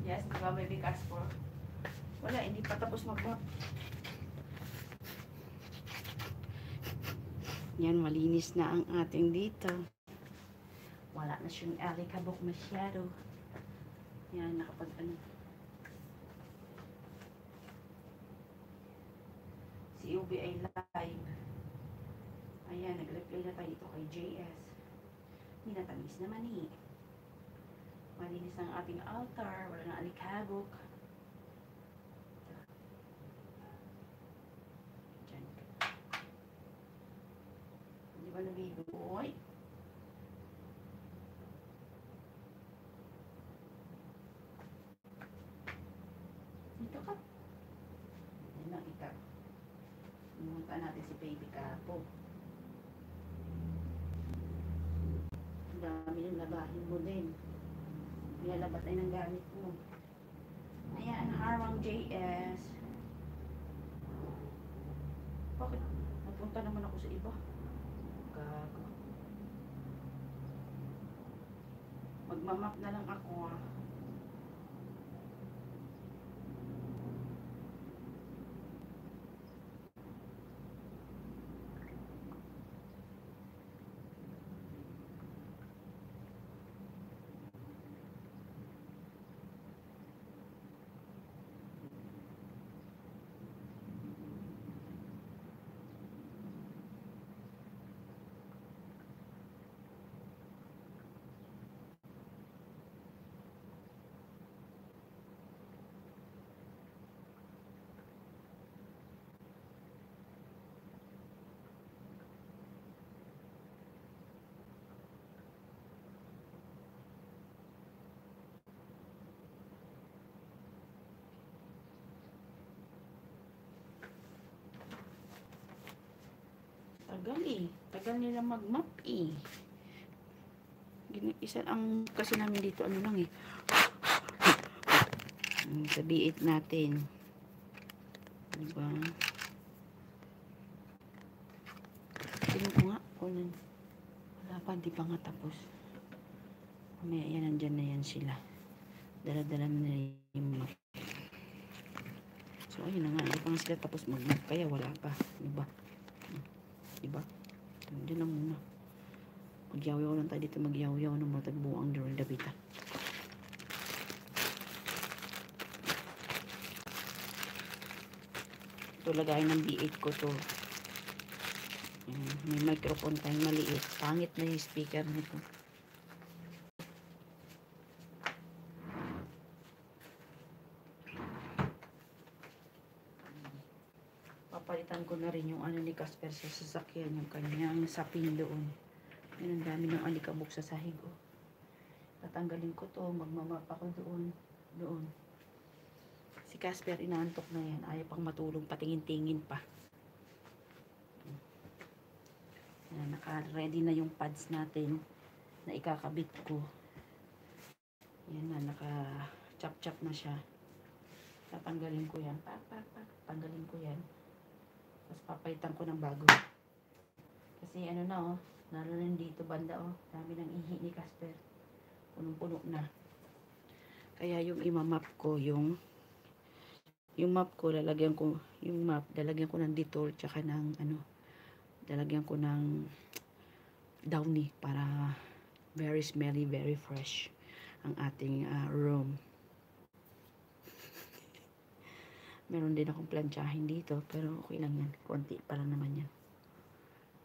Yes, di ba, baby Casper? Wala, hindi pa tapos mag-mop. Yan, malinis na ang ating dito. Wala na siyang alikabok masyado. Yan, nakapag ano. Si UBI live. Ayan, nag-reply na tayo dito kay JS. Minatamis naman eh. Malinis na ang ating altar. Wala na alikabok. Diyan. Di ba nabiboy? Dito ka. Yan lang ikaw. Pumunta natin si baby Capo. Ang dami ng labahin mo din. Nilalabat ay ng gamit mo. Ayan, Harwang JS. Bakit? Napunta naman ako sa iba. Gago. Magmamap na lang ako ah. Tagal eh. Tagal nila mag-map eh. Isa ang kasi namin dito ano lang eh. Sa B8 natin. Diba? Tingnan ko nga. Wala pa. Di pa nga tapos. Mamaya yan. Nandyan na yan sila. Dala-dala na yung map. So ayun na nga. Hindi pa nga sila tapos mag-map. Kaya wala pa. Diba? Diba? Diyan lang muna. Magyaw-yaw lang tayo dito. Magyaw-yaw ng mga tagbuang during the bita. Ito lagay ng B8 ko to. May microphone tayong maliit. Pangit na yung speaker nito. Papalitan ko na rin yung ano ni Casper sa sasakyan, yung kanyang sapin doon. Yan, ang dami ng alikabok sa sahig. Oh. Tatanggalin ko to, magmamap ako doon. Si Casper inaantok na yan, ayaw pang matulog, patingin-tingin pa. Yan, naka-ready na yung pads natin na ikakabit ko. Yan na, naka-chop-chop na siya. Tatanggalin ko yan. Tanggalin ko yan. Tapos papalitan ko ng bago. Kasi ano na oh, lalo na dito banda oh, dami ng ihi ni Casper. Punong-puno na. Kaya yung imamap ko, yung map ko, lalagyan ko ng Dettol, tsaka ng ano, lalagyan ko ng Downy para very smelly, very fresh ang ating room. Meron din akong plantsahin dito, pero okay lang yan. Konti pa lang naman yan.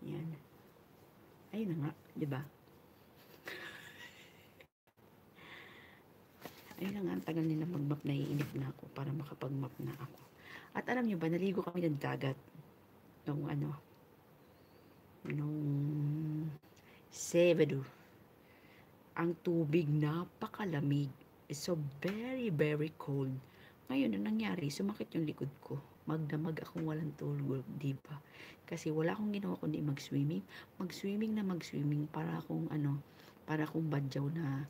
Yan. Ayun na nga, di ba? Ayun na nga, ang tagal nila mag-map, naiinip na ako para makapag-map na ako. At alam nyo ba, naligo kami ng dagat nung Sabado. Ang tubig napakalamig. So very, very cold. Ngayon, ang nangyari, sumakit yung likod ko. Magdamag akong walang tulog, diba? Kasi wala akong ginawa kundi mag-swimming. Mag-swimming para akong badyaw na